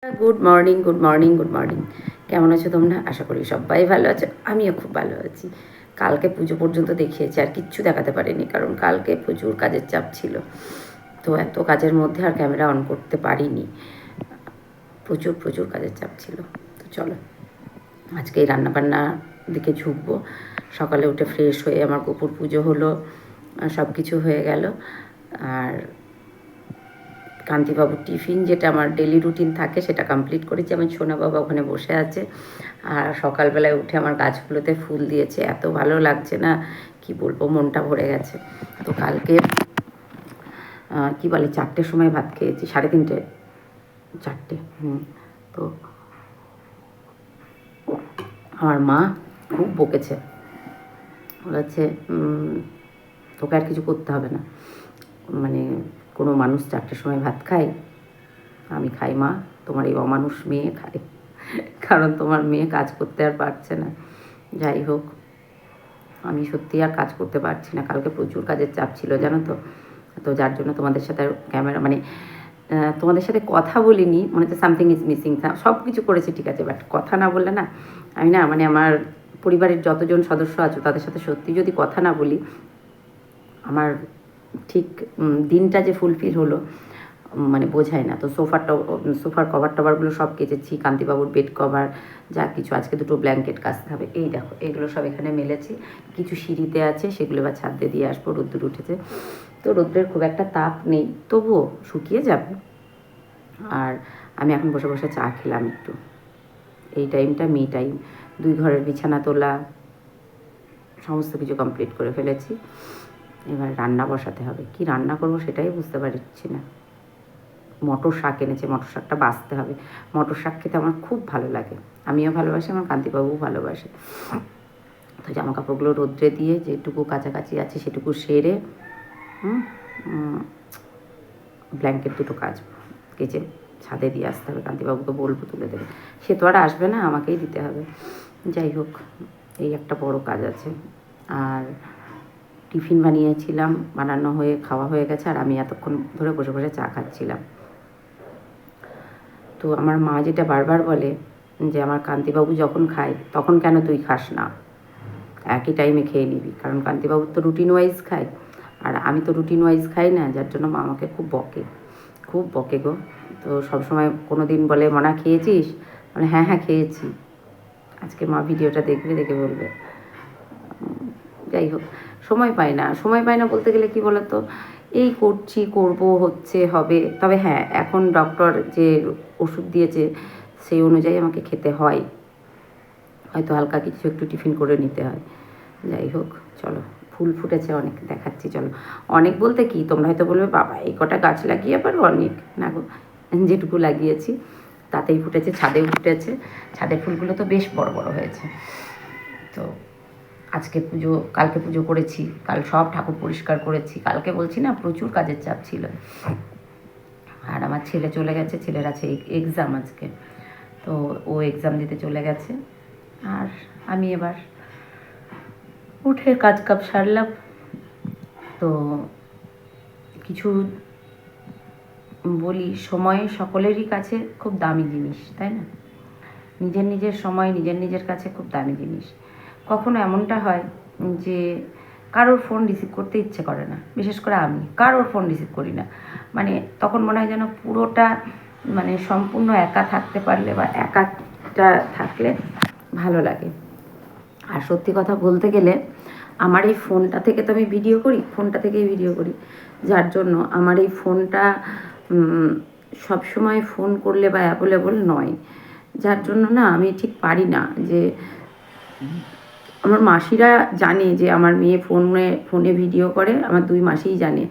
Good morning, good morning, good morning. কেমন আছো তোমরা? আশা করি সবাই ভালো আছো, আমিও খুব ভালো আছি। কালকে পুজো পর্যন্ত দেখিয়েছি, আর কিচ্ছু দেখাতে পারিনি, কারণ কালকে প্রচুর কাজের চাপ ছিল। তো এত কাজের মধ্যে আর ক্যামেরা অন করতে পারিনি, প্রচুর প্রচুর কাজের চাপ ছিল। তো চলো আজকে এই রান্নাবান্নার দিকে ঝুঁকবো। সকালে উঠে ফ্রেশ হয়ে আমার গোপুর পুজো হলো, সব কিছু হয়ে গেল। আর কান্তিবাবুর টিফিন, যেটা আমার ডেলি রুটিন থাকে, সেটা কমপ্লিট করেছি। আমার সোনা বাবা ওখানে বসে আছে। আর সকালবেলায় উঠে আমার গাছগুলোতে ফুল দিয়েছে, এত ভালো লাগছে না কি বলবো, মনটা ভরে গেছে। তো কালকে কি বলে 4টের সময় ভাত খেয়েছি, 3:30, 4টে। তো আমার মা খুব বকেছে, বলেছে তোকে আর কিছু করতে হবে না, মানে কোনো মানুষ 4টের সময় ভাত খায়? আমি খাই মা, তোমার এই অমানুষ মেয়ে খায়, কারণ তোমার মেয়ে কাজ করতে আর পারছে না। যাই হোক, আমি সত্যি আর কাজ করতে পারছি না, কালকে প্রচুর কাজের চাপ ছিল জানো তো। তো যার জন্য তোমাদের সাথে ক্যামেরা মানে তোমাদের সাথে কথা বলিনি, মনে হচ্ছে সামথিং ইজ মিসিং। সব কিছু করেছি ঠিক আছে, বাট কথা না বললে না, আমি না মানে আমার পরিবারের যতজন সদস্য আছো তাদের সাথে সত্যি যদি কথা না বলি, আমার ঠিক দিনটা যে ফুলফিল হলো মানে বোঝায় না। তো সোফার কভার টভারগুলো সব কেচেছি, কান্তিবাবুর বেড কভার যা কিছু, আজকে 2টো ব্ল্যাঙ্কেট কাচতে হবে। এই দেখো এগুলো সব এখানে মেলেছি, কিছু সিঁড়িতে আছে, সেগুলো এবার ছাদে দিয়ে আসবো। রোদ্দুর উঠেছে তো, রোদ্রের খুব একটা তাপ নেই, তবুও শুকিয়ে যাবে। আর আমি এখন বসে বসে চা খেলাম একটু, এই টাইমটা মি টাইম। 2 ঘরের বিছানা তোলা, সমস্ত কিছু কমপ্লিট করে ফেলেছি। এবার রান্না বসাতে হবে, কি রান্না করবো সেটাই বুঝতে পারছি না। মটর শাক এনেছে, মটর শাকটা বাছতে হবে। মটর শাক খেতে আমার খুব ভালো লাগে, আমিও ভালোবাসি, আমার কান্তিবাবুও ভালোবাসে। তো জামা কাপড়গুলো রোদ্রে দিয়ে যেটুকু কাছাকাছি আছে সেটুকু সেরে ব্ল্যাঙ্কেট 2টো কাচবো, কেচে ছাদে দিয়ে আসতে হবে। কান্তিবাবুকে বলবো তুলে দেবে, সে তো আর আসবে না, আমাকেই দিতে হবে। যাই হোক, এই একটা বড় কাজ আছে। আর টিফিন বানিয়েছিলাম, বানানো হয়ে খাওয়া হয়ে গেছে, আর আমি এতক্ষণ ধরে বসে বসে চা খাচ্ছিলাম। তো আমার মা যেটা বারবার বলে যে আমার কান্তিবাবু যখন খায় তখন কেন তুই খাস না, একই টাইমে খেয়ে নিবি, কারণ কান্তিবাবু তো রুটিন ওয়াইজ খায়, আর আমি তো রুটিন ওয়াইজ খাই না, যার জন্য মা আমাকে খুব বকে, খুব বকে গো। তো সবসময় কোনো দিন বলে মনা খেয়েছিস, মানে হ্যাঁ হ্যাঁ খেয়েছি। আজকে মা ভিডিওটা দেখবে, দেখে বলবে। যাই হোক, সময় পাই না, সময় পাই না বলতে গেলে কি বলতো, এই করছি, করব, হচ্ছে, হবে। তবে হ্যাঁ, এখন ডক্টর যে ওষুধ দিয়েছে সেই অনুযায়ী আমাকে খেতে হয়, হয়তো হালকা কিছু একটু টিফিন করে নিতে হয়। যাই হোক, চলো ফুল ফুটেছে অনেক, দেখাচ্ছি চলো। অনেক বলতে কি, তোমরা হয়তো বলবে বাবা এই কটা গাছ লাগিয়ে আবার অনেক, না গো, যেটুকু লাগিয়েছি তাতেই ফুটেছে। ছাদেও ফুটেছে, ছাদের ফুলগুলো তো বেশ বড় বড় হয়েছে। তো আজকে পুজো, কালকে পুজো করেছি, কাল সব ঠাকুর পরিষ্কার করেছি। কালকে বলছি না প্রচুর কাজের চাপ ছিল। আর আমার ছেলে চলে গেছে, ছেলের আছে এক্সাম আজকে, তো ও এক্সাম দিতে চলে গেছে। আর আমি এবার উঠে কাজ কাপ সারলাম। তো কিছু বলি, সময় সকলেরই কাছে খুব দামি জিনিস, তাই না? নিজের নিজের সময় নিজের নিজের কাছে খুব দামি জিনিস। কখনো এমনটা হয় যে কারোর ফোন রিসিভ করতে ইচ্ছে করে না, বিশেষ করে আমি কারোর ফোন রিসিভ করি না। মানে তখন মনে হয় যেন পুরোটা মানে সম্পূর্ণ একা থাকতে পারলে বা একাটা থাকলে ভালো লাগে। আর সত্যি কথা বলতে গেলে আমার এই ফোনটা থেকে তো আমি ভিডিও করি, ফোনটা থেকেই ভিডিও করি, যার জন্য আমার এই ফোনটা সবসময় ফোন করলে বা অ্যাভেলেবল নয়, যার জন্য না আমি ঠিক পারি না। যে আমার মাসিরা জানে যে আমার মেয়ে ফোনে ভিডিও করে, আমার 2 মাসিই জানে,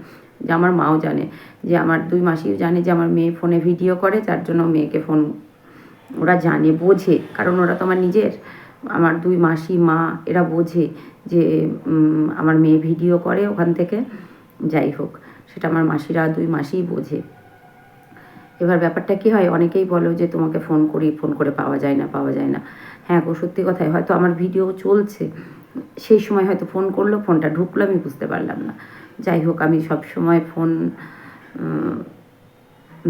যে আমার মাও জানে, যে আমার 2 মাসিও জানে যে আমার মেয়ে ফোনে ভিডিও করে, যার জন্য মেয়েকে ফোন ওরা জানে, বোঝে, কারণ ওরা তো আমার নিজের, আমার 2 মাসি মা এরা বোঝে যে আমার মেয়ে ভিডিও করে ওখান থেকে। যাই হোক, সেটা আমার মাসিরা 2 মাসিই বোঝে। এবার ব্যাপারটা কী হয়, অনেকেই বলো যে তোমাকে ফোন করি, ফোন করে পাওয়া যায় না, পাওয়া যায় না। হ্যাঁ গো, সত্যি কথাই, হয়তো আমার ভিডিও চলছে সেই সময় হয়তো ফোন করলো, ফোনটা ঢুকলো, আমি বুঝতে পারলাম না। যাই হোক, আমি সব সময় ফোন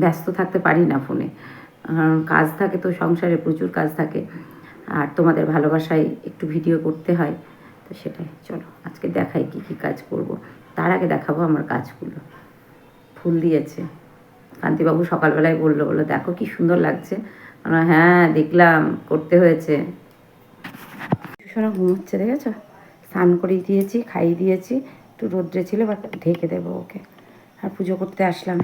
ব্যস্ত থাকতে পারি না ফোনে। কাজ থাকে তো, সংসারে প্রচুর কাজ থাকে, আর তোমাদের ভালোবাসায় একটু ভিডিও করতে হয়, তো সেটাই। চলো আজকে দেখাই কি কি কাজ করব। তার আগে দেখাবো আমার গাছগুলো। ফুল দিয়েছে, কান্তিবাবু সকালবেলায় বললো দেখো কি সুন্দর লাগছে। আমরা হ্যাঁ দেখলাম, করতে হয়েছে। সোনা ঘুমোচ্ছে, দেখেছো? স্নান করিয়ে দিয়েছি, খাইয়ে দিয়েছি, একটু রোদ্রে ছিল, বাট ঢেকে দেবো ওকে। আর পুজো করতে আসলাম।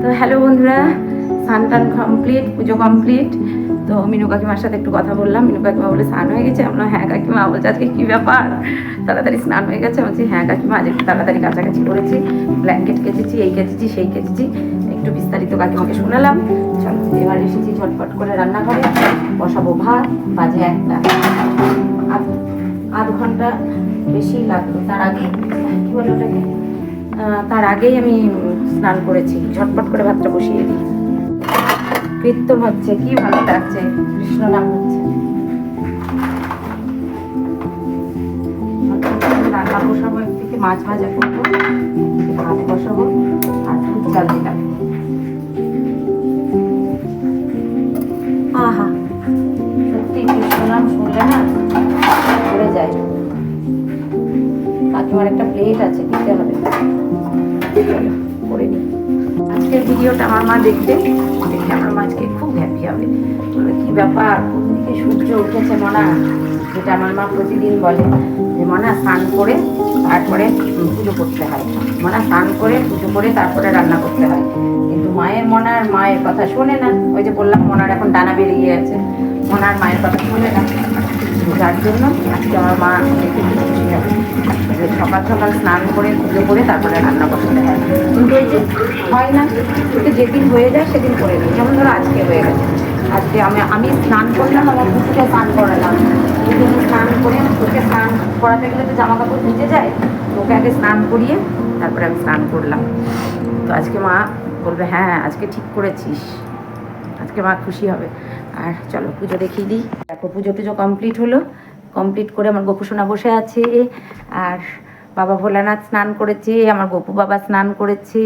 তো হ্যালো বন্ধুরা, স্নান টান কমপ্লিট, পুজো কমপ্লিট। তো মিনু কাকিমার সাথে একটু কথা বললাম। মিনু কাকিমা বলে স্নান হয়ে গেছে। আমরা হ্যাঁ কাকিমা। বলছে আজকে কী ব্যাপার, তাড়াতাড়ি স্নান হয়ে গেছে? বলছি হ্যাঁ কাকিমা, আজ একটু তাড়াতাড়ি কাছাকাছি করেছি, ব্ল্যাঙ্কেট কেচেছি, এই কেচেছি সেই কেচেছি, একটু বিস্তারিত কাকিমাকে শোনালাম। চলো এবার এসেছি ঝটপট করে রান্না করে বসাবো ভাত। বাজে 1টা, আধ ঘন্টা বেশি লাগলো। তার আগে কী বলে ওটাকে, তার আগেই আমি স্নান করেছি, ঝটপট করে ভাতটা বসিয়ে দিই। কীর্তন হচ্ছে, কি ভালো লাগছে, কৃষ্ণ নাম হচ্ছে। রান্না বসাবো, একদিকে মাছ ভাজা করবো, ভাত বসাবো, আর দুধ চাল দিলাম। আহা, সত্যি কৃষ্ণ নাম শুনলে না পড়ে যায়। কাকিমার একটা প্লেট আছে, দিতে হবে, করে নিই। আজকের ভিডিওটা আমার মা দেখবে, দেখে আমার মা আজকে খুব হ্যাপি হবে। বলবে কী ব্যাপার, কোন দিকে সূর্য উঠেছে মনা, যেটা আমার মা প্রতিদিন বলে যে মনা স্নান করে তারপরে পুজো করতে হয়, মনা স্নান করে পুজো করে তারপরে রান্না করতে হয়। কিন্তু মায়ের কথা শোনে না। ওই যে বললাম মনার এখন ডানা বেরিয়ে আছে, মনার মায়ের কথা শোনে না। যার জন্য আজকে আমার মা দেখে খুশি হবে, সকাল সকাল স্নান করে পুজো করে তারপরে রান্না বসাতে হয়। কিন্তু ওই যে হয় না, কিন্তু যেদিন হয়ে যায় সেদিন করে দিই। যেমন ধরো আজকে হয়ে গেছে, আজকে আমি স্নান করলাম, আমার পুজোকে স্নান করালাম। কিন্তু আমি স্নান করে তোকে স্নান করাতে গেলে তো জামা কাপড় ভিজে যায়, তোকে আগে স্নান করিয়ে তারপরে আমি স্নান করলাম। তো আজকে মা বলবে হ্যাঁ আজকে ঠিক করেছিস, আজকে মা খুশি হবে। আর চলো পুজো দেখিয়ে দিই। দেখো পুজো টুজো কমপ্লিট হলো, কমপ্লিট করে আমার গোপুসোনা বসে আছে, আর বাবা ভোলানাথ স্নান করেছে, আমার গোপু বাবা স্নান করেছে।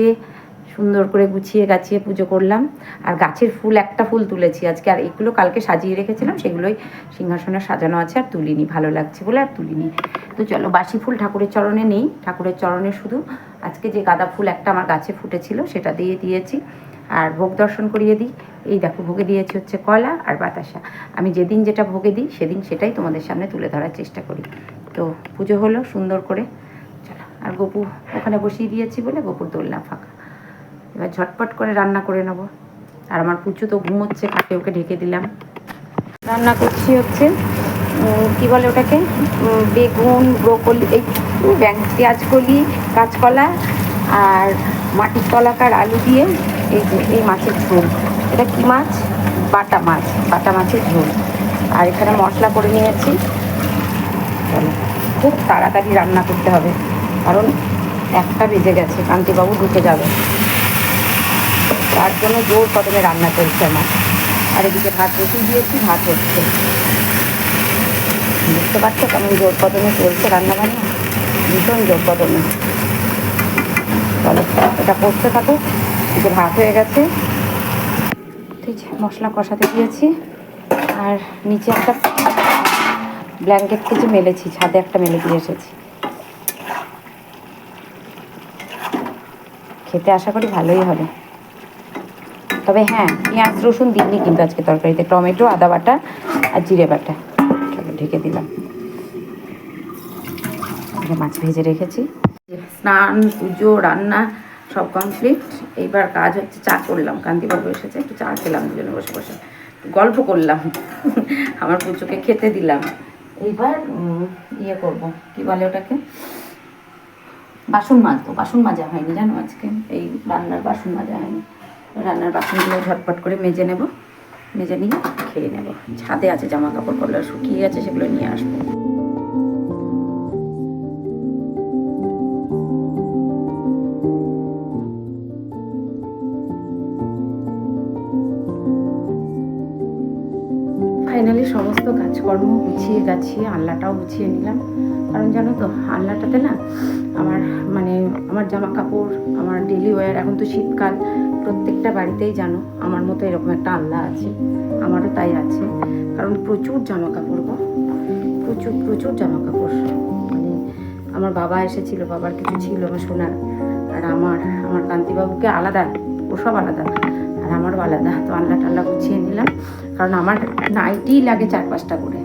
সুন্দর করে গুছিয়ে গাছিয়ে পুজো করলাম। আর গাছের ফুল, একটা ফুল তুলেছি আজকে, আর এগুলো কালকে সাজিয়ে রেখেছিলাম, সেগুলোই সিংহাসনে সাজানো আছে, আর তুলিনি, ভালো লাগছে বলে আর তুলিনি। তো চলো, বাসি ফুল ঠাকুরের চরণে নেই, ঠাকুরের চরণে শুধু আজকে যে গাঁদা ফুল একটা আমার গাছে ফুটেছিল সেটা দিয়ে দিয়েছি। আর ভোগ দর্শন করিয়ে দিই। এই দেখো ভোগে দিয়েছি হচ্ছে কলা আর বাতাসা। আমি যেদিন যেটা ভোগে দিই সেদিন সেটাই তোমাদের সামনে তুলে ধরার চেষ্টা করি। তো পুজো হলো সুন্দর করে। চলো, আর গপু ওখানে বসিয়ে দিয়েছি বলে গপুর দোলনা ফাঁকা। এবার ঝটপট করে রান্না করে নেবো। আর আমার পুচু তো ঘুমোচ্ছে, খাটে ওকে ঢেকে দিলাম। রান্না করছি হচ্ছে কী বলে ওটাকে, বেগুন, ব্রোকলি, এই পেঁয়াজকলি, কাঁচকলা আর মাটির তলাকার আলু দিয়ে এই যে এই মাছের ঝোল। এটা কী মাছ? বাটা মাছের ঝোল। আর এখানে মশলা করে নিয়েছি। চলো, খুব তাড়াতাড়ি রান্না করতে হবে, কারণ 1টা বেজে গেছে, কান্তিবাবু ঢুকে যাবে। তার জন্য জোর কদমে রান্না চলছে আমার। আর এদিকে ভাত বসিয়ে দিয়েছি, ভাত হচ্ছে। বুঝতে পারছো কেমন জোর কদমে চলছে রান্নাবান্না, ভীষণ জোর কদমে। চলো এটা করতে থাকো। এদিকে ভাত হয়ে গেছে, ঠিক আছে, মশলা কষাতে দিয়েছি। আর নিচে একটা ব্ল্যাঙ্কেট কিছু মেলেছি, ছাদে একটা মেলে দিয়ে এসেছি। খেতে আশা করি ভালোই হবে। তবে হ্যাঁ, পেঁয়াজ রসুন দিইনি কিন্তু আজকে তরকারিতে, টমেটো, আদা বাটা আর জিরে বাটা। চলো ঢেকে দিলাম। মাছ ভেজে রেখেছি। স্নান, পুজো, রান্না সব কমপ্লিট। এইবার কাজ হচ্ছে, চা করলাম। কান্তিবাবু এসেছে, একটু চা খেলাম দুজনে বসে বসে, গল্প করলাম, আমার পুজোকে খেতে দিলাম। এইবার ইয়ে করবো, কি বলে ওটাকে, বাসন মাজবো। বাসন মাজা হয়নি জানো আজকে, এই রান্নার বাসন মাজা হয়নি। রান্নার বাসনগুলো ঝটপট করে মেজে নেব, মেজে নিয়ে খেয়ে নেব। ছাদে আছে জামা কাপড়গুলো শুকিয়ে গেছে, সেগুলো নিয়ে আসবো। ফাইনালি সমস্ত কাজকর্ম গুছিয়ে গাছিয়ে আলনাটাও গুছিয়ে নিলাম। কারণ জানো তো, আলনাটাতে না আমার জামা কাপড়, আমার ডেলি ওয়্যার, এখন তো শীতকাল, প্রত্যেকটা বাড়িতেই জানো আমার মতো এরকম একটা আলনা আছে। আমারও তাই আছে, কারণ প্রচুর জামা কাপড় গো, প্রচুর জামা কাপড়। আমার বাবা এসেছিল, বাবার কিছু ছিল আমার সোনার, আর আমার কান্তিবাবুকে আলাদা, ওসব আলাদা, আর আমারও আলাদা। তো আলনা টাল্লা গুছিয়ে নিলাম, কারণ আমার নাইটি লাগে 4-5টা করে।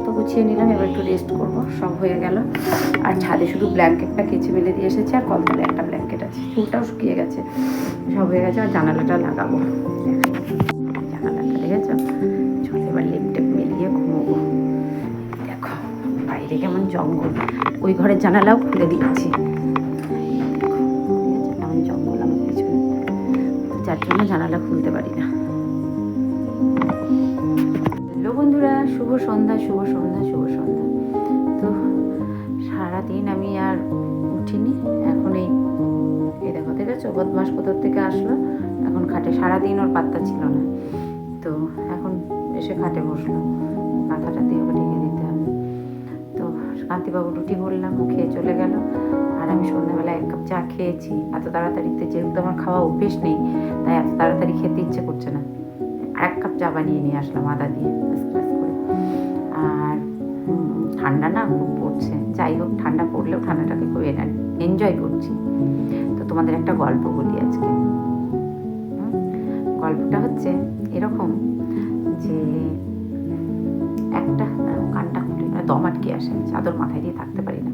তো গুছিয়ে নিলাম, এবার একটু রেস্ট করবো। সব হয়ে গেল। আর ছাদে শুধু ব্ল্যাঙ্কেটটা কেচে মেলে দিয়ে এসেছি, আর কলতলে একটা ব্ল্যাঙ্কেট আছে, চুলটাও শুকিয়ে গেছে, সব হয়ে গেছে। আর জানালাটা লাগাবো, জানালাটা দেখেছো? চল এবার লেপ টেপ মেলিয়ে ঘুমোবো। দেখো বাইরে কেমন জঙ্গল, ওই ঘরের জানালাও খুলে দিচ্ছি, কেমন জঙ্গল আমার পিছনে, যার জন্য জানালা খুলতে পারি না। হ্যালো বন্ধুরা, শুভ সন্ধ্যা। তো সারাদিন আমি আর উঠিনি। এখন এই দেখো বদমাস কোথার থেকে আসলো, এখন খাটে। সারাদিন ওর পাত্তা ছিল না, তো এখন এসে খাটে বসলো। মাথাটা দিয়ে ওকে ঢেকে দিতে হবে। তো কান্তিবাবু রুটি বললাম, খেয়ে চলে গেল। আর আমি সন্ধ্যাবেলা 1 কাপ চা খেয়েছি। এত তাড়াতাড়িতে, যেহেতু আমার খাওয়া অভ্যেস নেই, তাই এত তাড়াতাড়ি খেতে ইচ্ছে করছে না। 1 কাপ চা বানিয়ে নিয়ে আসলাম আদা দিয়ে করে। আর ঠান্ডা না খুব পড়ছে, যাই হোক, ঠান্ডা পড়লেও ঠান্ডাটাকে খুব এনজয় করছি। তো তোমাদের একটা গল্প বলি আজকে। গল্পটা হচ্ছে এরকম যে একটা কানটা খুলে দম আটকে আসে, চাদর মাথায় দিয়ে থাকতে পারি না,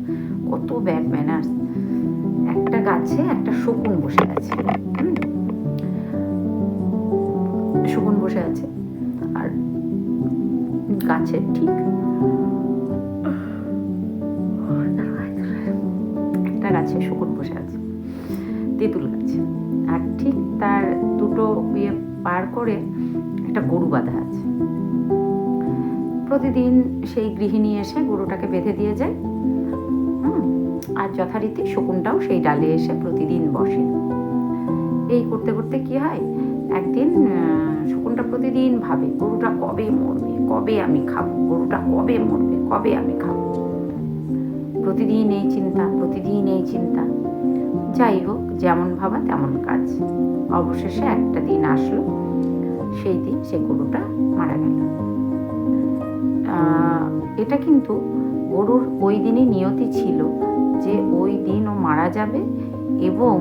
কত ব্যাড ম্যানার্স। একটা গাছে একটা শকুন বসে আছে, শকুন বসে আছে। আর গাছের ঠিক একটা গাছে শকুন বসে আছে, তেঁতুল গাছে। আর ঠিক তার দুটো ইয়ে পার করে একটা গরু বাঁধা আছে। প্রতিদিন সেই গৃহিণী এসে গরুটাকে বেঁধে দিয়ে যায়। আর যথারীতি শকুনটাও সেই ডালে এসে প্রতিদিন বসে। এই করতে করতে কি হয়, একদিন শকুনটা প্রতিদিন ভাবে, গরুটা কবে মরবে, কবে আমি খাবো, গরুটা কবে মরবে, কবে আমি খাবো। প্রতিদিন এই চিন্তা। যাই হোক, যেমন ভাবা তেমন কাজ। অবশেষে একটা দিন আসলো, সেই দিন সে গরুটা মারা গেল। এটা কিন্তু গরুর ওই দিনই নিয়তি ছিল যে ওই দিন ও মারা যাবে, এবং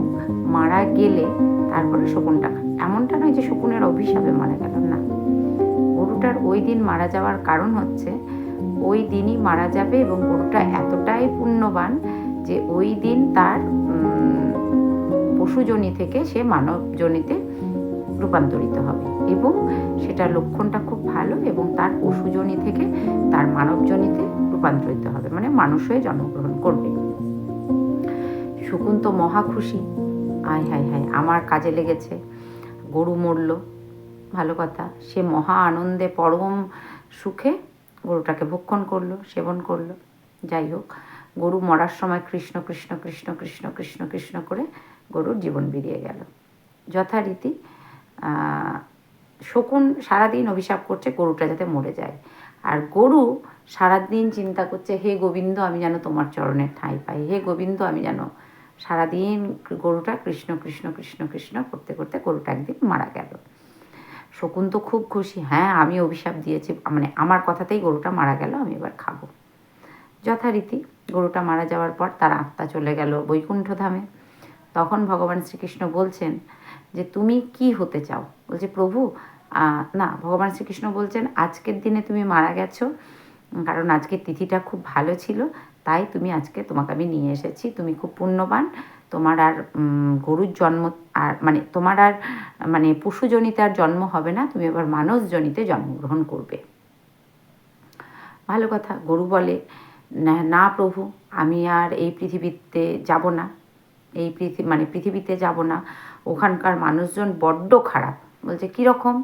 মারা গেলে তারপরে শকুনটা। এমনটা নয় যে শকুনের অভিশাপে মারা গেল, না। গরুটার ওই দিন মারা যাওয়ার কারণ হচ্ছে ওই দিনই মারা যাবে, এবং গরুটা এতটাই পুণ্যবান যে ওই দিন তার পশুজনি থেকে সে মানব জনিতে রূপান্তরিত হবে, এবং সেটা লক্ষণটা খুব ভালো, এবং তার পশুজনী থেকে তার মানবজনীতে রূপান্তরিত হবে, মানে মানুষ হয়ে জন্মগ্রহণ করবে। শকুন তো মহা খুশি, আয় হায় হায় আমার কাজে লেগেছে, গরু মরল, ভালো কথা। সে মহা আনন্দে পরম সুখে গরুটাকে ভক্ষণ করলো, সেবন করলো। যাই হোক, গরু মরার সময় কৃষ্ণ কৃষ্ণ কৃষ্ণ কৃষ্ণ কৃষ্ণ কৃষ্ণ করে গরুর জীবন বেরিয়ে গেল। যথারীতি শকুন সারাদিন অভিশাপ করছে গরুটা যাতে মরে যায়, আর গরু সারাদিন চিন্তা করছে, হে গোবিন্দ আমি যেন তোমার চরণের ঠাঁই পাই, হে গোবিন্দ আমি যেন। সারাদিন গরুটা কৃষ্ণ কৃষ্ণ কৃষ্ণ কৃষ্ণ করতে করতে গরুটা একদিন মারা গেল। শকুন তো খুব খুশি, হ্যাঁ আমি অভিশাপ দিয়েছি, মানে আমার কথাতেই গরুটা মারা গেল, আমি এবার খাবো। যথারীতি গরুটা মারা যাওয়ার পর তার আত্মা চলে গেল বৈকুণ্ঠ ধামে। তখন ভগবান শ্রীকৃষ্ণ বলছেন যে তুমি কি হতে চাও? বলছে প্রভু না, ভগবান শ্রীকৃষ্ণ বলছেন আজকের দিনে তুমি মারা গেছো, কারণ আজকের তিথিটা খুব ভালো ছিল, তাই তুমি আজকে তোমাকে আমি নিয়ে এসেছি, তুমি খুব পুণ্যবান, তোমার আর গরুর জন্ম আর মানে তোমার আর মানে পশুজনিতে আর জন্ম হবে না, তুমি এবার মানসজনিতে জন্মগ্রহণ করবে। ভালো কথা। গরু বলে না প্রভু, আমি আর এই পৃথিবীতে যাব না, এই পৃথিবীতে যাব না, ওখানকার মানুষজন বড্ড খারাপ। বলছে কীরকম?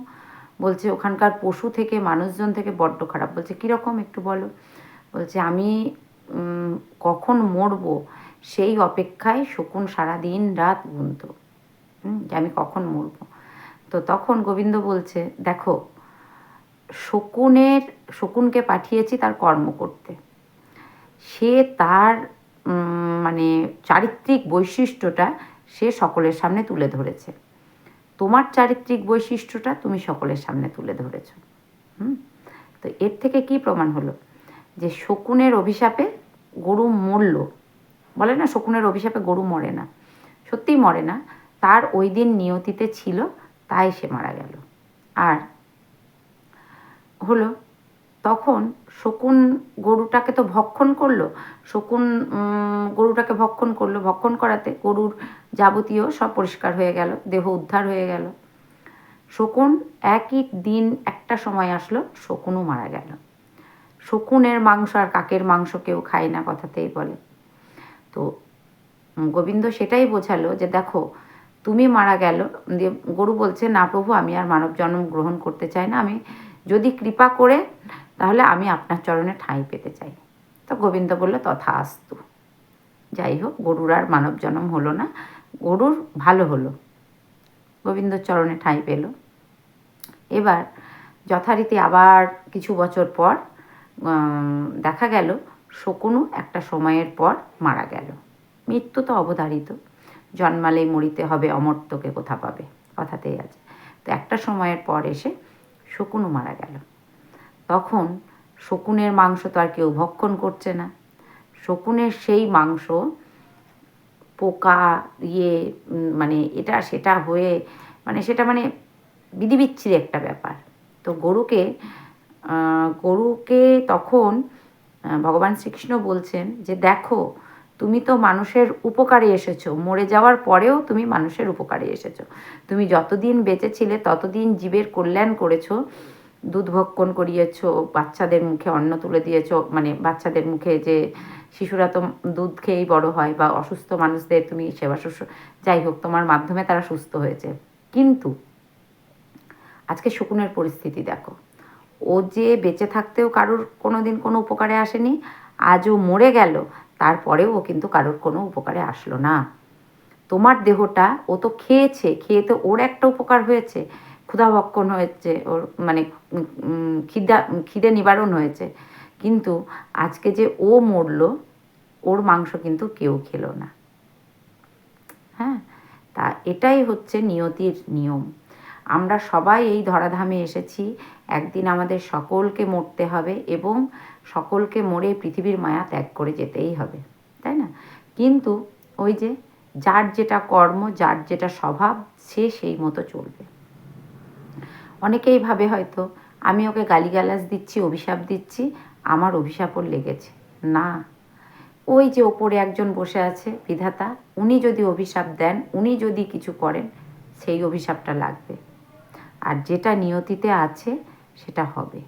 বলছে ওখানকার পশু থেকে মানুষজন থেকে বড্ড খারাপ। বলছে কীরকম একটু বলো। বলছে আমি কখন মরবো সেই অপেক্ষায় শকুন সারাদিন রাত গুনত, যে আমি কখন মরবো। তো তখন গোবিন্দ বলছে দেখো, শকুনকে পাঠিয়েছি তার কর্ম করতে, সে তার মানে চারিত্রিক বৈশিষ্ট্যটা সে সকলের সামনে তুলে ধরেছে, তোমার চারিত্রিক বৈশিষ্ট্যটা তুমি সকলের সামনে তুলে ধরেছ। তো এর থেকে কি প্রমাণ হলো? যে শকুনের অভিশাপে গরু মরল। বলে না শকুনের অভিশাপে গরু মরে না, সত্যিই মরে না, তার ওই দিন নিয়তিতে ছিল, তাই সে মারা গেল। আর হলো তখন শকুন গরুটাকে তো ভক্ষণ করলো, শকুন গরুটাকে ভক্ষণ করলো, ভক্ষণ করাতে গরুর যাবতীয় সব পরিষ্কার হয়ে গেল, দেহ উদ্ধার হয়ে গেল। শকুন একই দিন একটা সময় আসলো, শকুনও মারা গেল। শকুনের মাংস আর কাকের মাংস কেউ খায় না, কথাতেই বলে। তো গোবিন্দ সেটাই বোঝালো যে দেখো তুমি মারা গেল, দিয়ে গরু বলছে না প্রভু আমি আর মানব জন্ম গ্রহণ করতে চাই না, আমি যদি কৃপা করে তাহলে আমি আপনার চরণে ঠাঁই পেতে চাই। তো গোবিন্দ বলল তথাস্তু। যাই হোক, গরুর আর মানব জন্ম হলো না, গরুর ভালো হলো, গোবিন্দর চরণে ঠাঁই পেল। এবার যথারীতি আবার কিছু বছর পর দেখা গেল শকুনও একটা সময়ের পর মারা গেল। মৃত্যু তো অবধারিত, জন্মালেই মরিতে হবে, অমর্ত্যকে কোথা পাবে, কথাতেই আছে। তো একটা সময়ের পর এসে শকুনও মারা গেল। তখন শকুনের মাংস তো আর কেউ ভক্ষণ করছে না, শকুনের সেই মাংস পোকা মানে এটা সেটা হয়ে মানে সেটা মানে বিধিবিচ্ছিরি একটা ব্যাপার। তো গরুকে তখন ভগবান শ্রীকৃষ্ণ বলছেন যে দেখো তুমি তো মানুষের উপকারে এসেছো, মরে যাওয়ার পরেও তুমি মানুষের উপকারে এসেছো, তুমি যতদিন বেঁচে ছিলে ততদিন জীবের কল্যাণ করেছো, দুধ ভক্ষণ করিয়েছো, বাচ্চাদের মুখে অন্ন তুলে দিয়েছো, মানে বাচ্চাদের মুখে যে শিশুরা তো দুধ খেয়েই বড় হয়, বা অসুস্থ মানুষদের তুমি সেবা শুশ্রূষা, যাই হোক তোমার মাধ্যমে তারা সুস্থ হয়েছে। কিন্তু আজকে শকুনের পরিস্থিতি দেখো, ও যে বেঁচে থাকতেও কারোর কোনো দিন কোনো উপকারে আসেনি, আজও মরে গেল তারপরেও ও কিন্তু কারোর কোনো উপকারে আসলো না। তোমার দেহটা ও তো খেয়েছে, খেয়ে তো ওর একটা উপকার হয়েছে, ক্ষুধা ভক্ষণ হয়েছে, ওর মানে খিদে নিবারণ হয়েছে, কিন্তু আজকে যে ও মরল ওর মাংস কিন্তু কেউ খেলো না। হ্যাঁ, তা এটাই হচ্ছে নিয়তির নিয়ম। আমরা সবাই এই ধরাধামে এসেছি, একদিন আমাদের সকলকে মরতে হবে, এবং সকলকে মরে পৃথিবীর মায়া ত্যাগ করে যেতেই হবে, তাই না? কিন্তু ওই যে যার যেটা কর্ম, যার যেটা স্বভাব, সে সেই মতো চলবে। অনেকেই ভাবে হয়তো আমি ওকে গালিগালাজ দিচ্ছি, অভিশাপ দিচ্ছি, আমার অভিশাপ ওর লেগেছে। না, ওই যে ওপরে একজন বসে আছে বিধাতা, উনি যদি অভিশাপ দেন, উনি যদি কিছু করেন, সেই অভিশাপটা লাগবে। আর যেটা নিয়তিতে আছে সেটা হবে,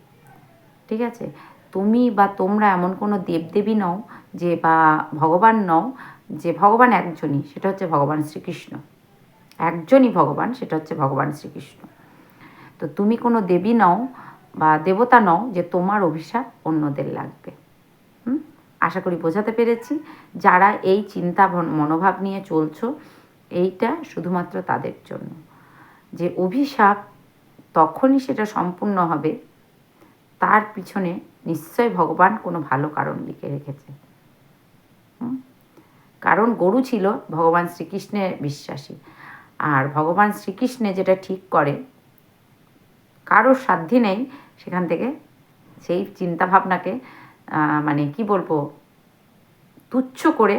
ঠিক আছে? তুমি বা তোমরা এমন কোনো দেবদেবী নও যে, বা ভগবান নও যে, ভগবান একজনই, সেটা হচ্ছে ভগবান শ্রীকৃষ্ণ। একজনই ভগবান, সেটা হচ্ছে ভগবান শ্রীকৃষ্ণ। তো তুমি কোনো দেবী নও বা দেবতা নও যে তোমার অভিশাপ অন্যদের লাগবে। আশা করি বোঝাতে পেরেছি। যারা এই চিন্তা মনোভাব নিয়ে চলছো, এইটা শুধুমাত্র তাদের জন্য, যে অভিশাপ তখনই সেটা সম্পূর্ণ হবে, তার পিছনে নিশ্চয় ভগবান কোনো ভালো কারণ লিখে রেখেছে। কারণ গরু ছিল ভগবান শ্রীকৃষ্ণের বিশ্বাসী, আর ভগবান শ্রীকৃষ্ণে যেটা ঠিক করে কারোর সাধ্যি নেই সেখান থেকে সেই চিন্তাভাবনাকে মানে কি বলবো, তুচ্ছ করে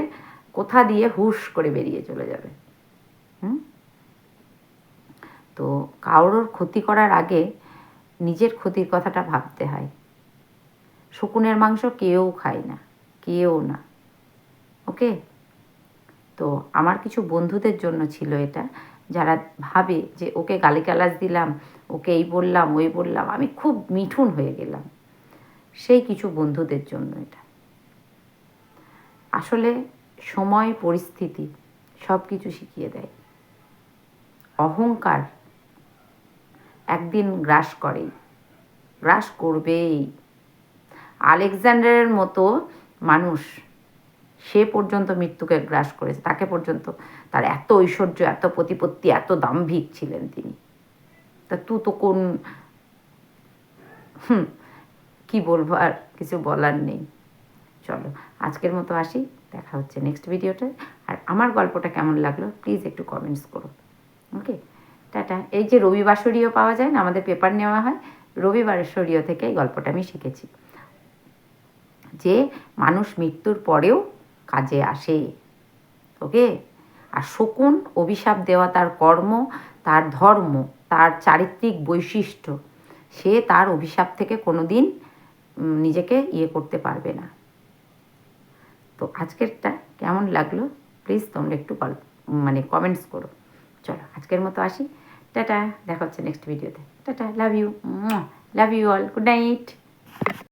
কোথা দিয়ে হুশ করে বেরিয়ে চলে যাবে। তো কারোর ক্ষতি করার আগে নিজের ক্ষতির কথাটা ভাবতে হয়। শকুনের মাংস কেউ খায় না, কেউ না, ওকে? তো আমার কিছু বন্ধুদের জন্য ছিল এটা, যারা ভাবে যে ওকে গালিগালাজ দিলাম, ওকে এই বললাম ওই বললাম, আমি খুব মিঠুন হয়ে গেলাম, সেই কিছু বন্ধুদের জন্য এটা। আসলে সময়, পরিস্থিতি সব কিছু শিখিয়ে দেয়। অহংকার একদিন গ্রাস করেই, গ্রাস করবেই। আলেকজান্ডারের মতো মানুষ, সে পর্যন্ত মৃত্যুকে গ্রাস করেছে, তাকে পর্যন্ত, তার এত ঐশ্বর্য, এত প্রতিপত্তি, এত দাম্ভিক ছিলেন তিনি। তা তুই তো কোন, কি বলবো, আর কিছু বলার নেই। চলো আজকের মতো আসি, দেখা হচ্ছে নেক্সট ভিডিওতে। আর আমার গল্পটা কেমন লাগলো প্লিজ একটু কমেন্টস করো, ওকে? টাটা। এই যে রবিবাসরীয় পাওয়া যায় না, আমাদের পেপার নেওয়া হয়, রবিবাসরীয় থেকে এই গল্পটা আমি শিখেছি, যে মানুষ মৃত্যুর পরেও কাজে আসে, ওকে? আর শকুন অভিশাপ দেওয়া তার কর্ম, তার ধর্ম, তার চারিত্রিক বৈশিষ্ট্য, সে তার অভিশাপ থেকে কোনো দিন নিজেকে করতে পারবে না। তো আজকেরটা কেমন লাগলো প্লিজ তোমরা একটু মানে কমেন্টস করো। চলো আজকের মতো আসি, টাটা, দেখা হচ্ছে নেক্সট ভিডিওতে। Tata, love you, love you all, good night.